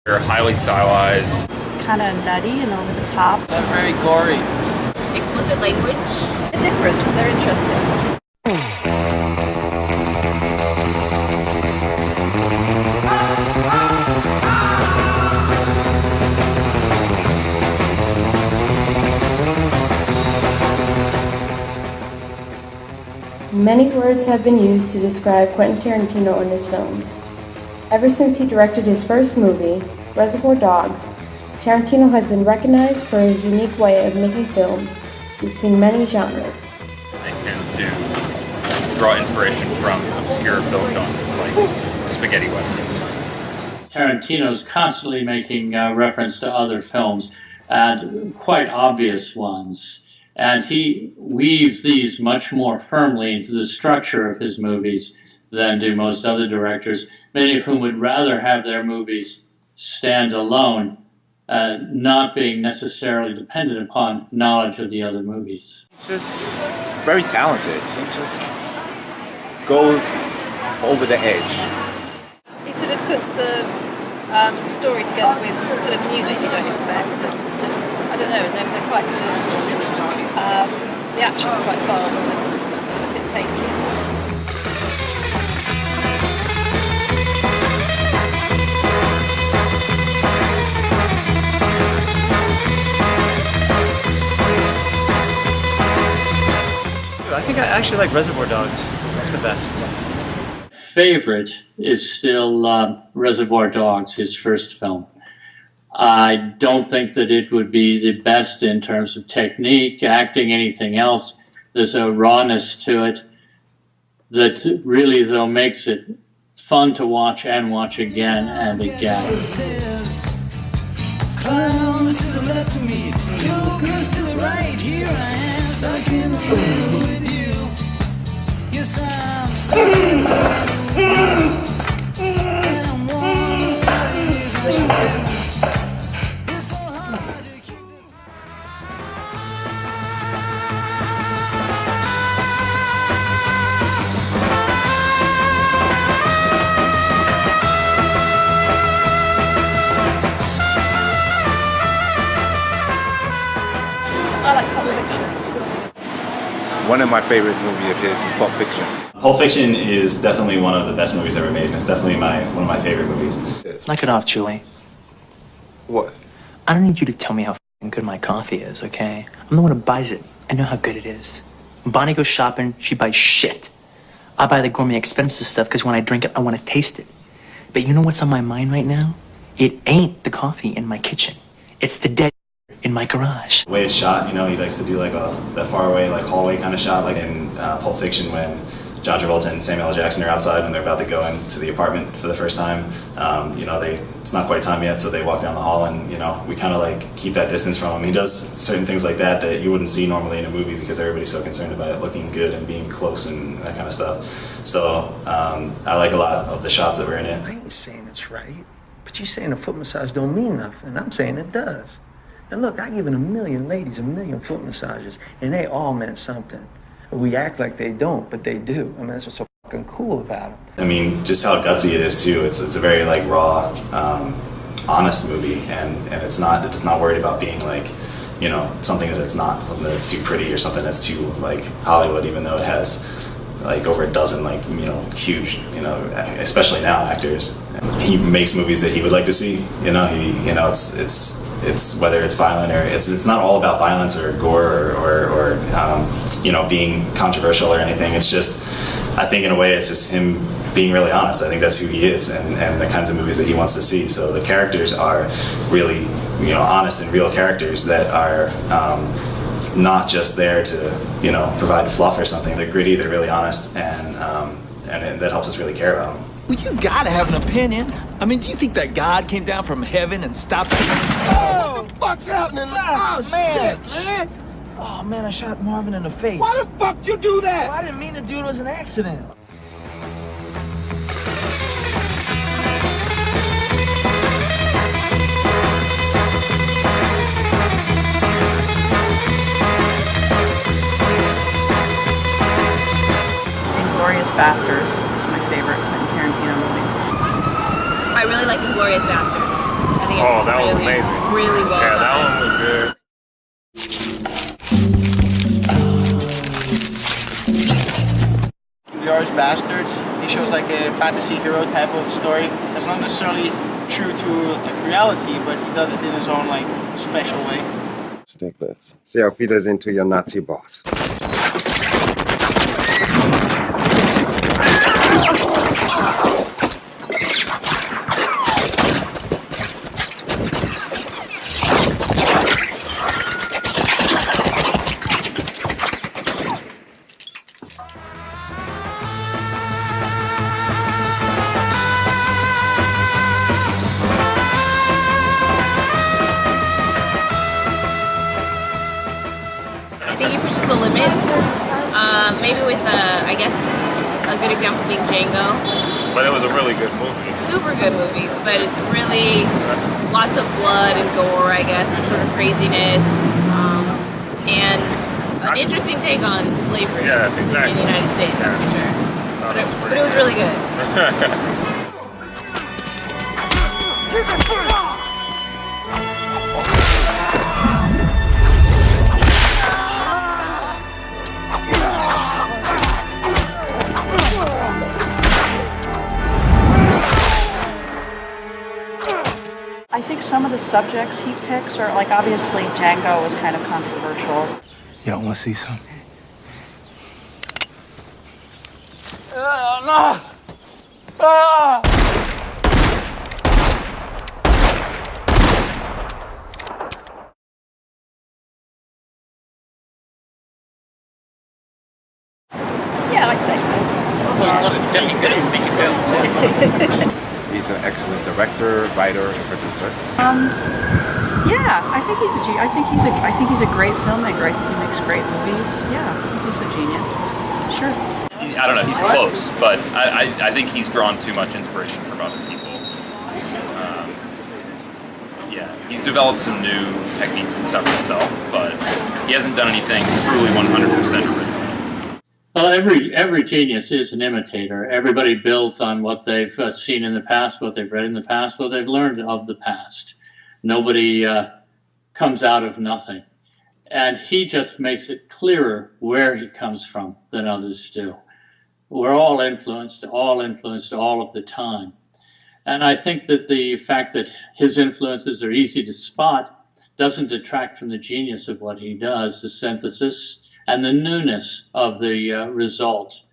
They're highly stylized. Kind of nutty and over the top. They're very gory. Explicit language. They're different. They're interesting. Many words have been used to describe Quentin Tarantino in his films. Ever since he directed his first movie, Reservoir Dogs, Tarantino has been recognized for his unique way of making films we've seen many genres. I tend to draw inspiration from obscure film genres like spaghetti westerns. Tarantino's constantly making reference to other films, and quite obvious ones. And he weaves these much more firmly into the structure of his movies than do most other directors, many of whom would rather have their movies stand alone, not being necessarily dependent upon knowledge of the other movies. He's just very talented. He just goes over the edge. He sort of puts the story together with sort of music you don't expect, and just, I don't know, and they're quite sort of, the action's quite fast and sort of a bit pacey. I think I actually like Reservoir Dogs the best. Favorite is still Reservoir Dogs, his first film. I don't think that it would be the best in terms of technique, acting, anything else. There's a rawness to it that really, though, makes it fun to watch and watch again and again. Clowns to the left of me, jokers to the right. Here I am, stuck in the middle with you. Yes, I'm stuck in the middle. And I'm wondering what it is I should do. It's so hard to keep this. I like Pulp Fiction. One of my favorite movies of his is Pulp Fiction. Pulp Fiction is definitely one of the best movies ever made, and it's definitely one of my favorite movies. Knock it off, Julie. What? I don't need you to tell me how f***ing good my coffee is, okay? I'm the one who buys it. I know how good it is. When Bonnie goes shopping, she buys shit. I buy the gourmet expensive stuff because when I drink it, I want to taste it. But you know what's on my mind right now? It ain't the coffee in my kitchen. It's the dead in my garage. The way it's shot, you know, he likes to do like that far away, like hallway kind of shot, like in Pulp Fiction when John Travolta and Samuel L. Jackson are outside when they're about to go into the apartment for the first time. You know, it's not quite time yet, so they walk down the hall, and you know, we kind of like keep that distance from him. He does certain things like that you wouldn't see normally in a movie because everybody's so concerned about it looking good and being close and that kind of stuff. So I like a lot of the shots that were in it. I ain't saying it's right, but you saying a foot massage don't mean nothing. I'm saying it does. And look, I given 1 million ladies 1 million foot massages, and they all meant something. We act like they don't, but they do. I mean, that's what's so fucking cool about them. I mean, just how gutsy it is too. It's a very like raw, honest movie, and it's not worried about being like, you know, something that it's not, something that's too pretty or something that's too like Hollywood, even though it has like over a dozen like, you know, huge, you know, especially now actors. He makes movies that he would like to see. You know, it's whether it's violent or it's not all about violence or gore or you know, being controversial or anything. It's just, I think in a way it's just him being really honest. I think that's who he is and the kinds of movies that he wants to see. So the characters are really, you know, honest and real characters that are not just there to, you know, provide fluff or something. They're gritty, they're really honest, and that helps us really care about them. Well, you gotta have an opinion. I mean, do you think that God came down from heaven and stopped? Oh, what the fuck's happening? Oh, man, shit, man. Oh, man, I shot Marvin in the face. Why the fuck did you do that? Well, I didn't mean to do it. It was an accident. Inglourious Basterds is my favorite Quentin Tarantino movie. I really like Inglourious Basterds. think it's really well done. that one was good. Glorious Bastards. He shows like a fantasy hero type of story that's not necessarily true to like reality, but he does it in his own like special way. Stiglitz. See how Fieder's into your Nazi boss. I think he pushes the limits. Maybe with, I guess, a good example being Django. But it was a really good movie. Super good movie, but it's really lots of blood and gore, I guess, and sort of craziness, and an interesting take on slavery in the United States, that's for sure. But it was really good. I think some of the subjects he picks are, like, obviously Django was kind of controversial. Y'all want to see some? Yeah, I'd say so. It's definitely good at making films. He's an excellent director, writer, and producer. Yeah, I think he's a great filmmaker. I think he makes great movies. Yeah, I think he's a genius. Sure. I don't know, he's close, but I think he's drawn too much inspiration from other people. He's developed some new techniques and stuff himself, but he hasn't done anything truly 100% original. Well, every genius is an imitator. Everybody built on what they've seen in the past, what they've read in the past, what they've learned of the past. Nobody comes out of nothing. And he just makes it clearer where he comes from than others do. We're all influenced all of the time. And I think that the fact that his influences are easy to spot doesn't detract from the genius of what he does, the synthesis and the newness of the result.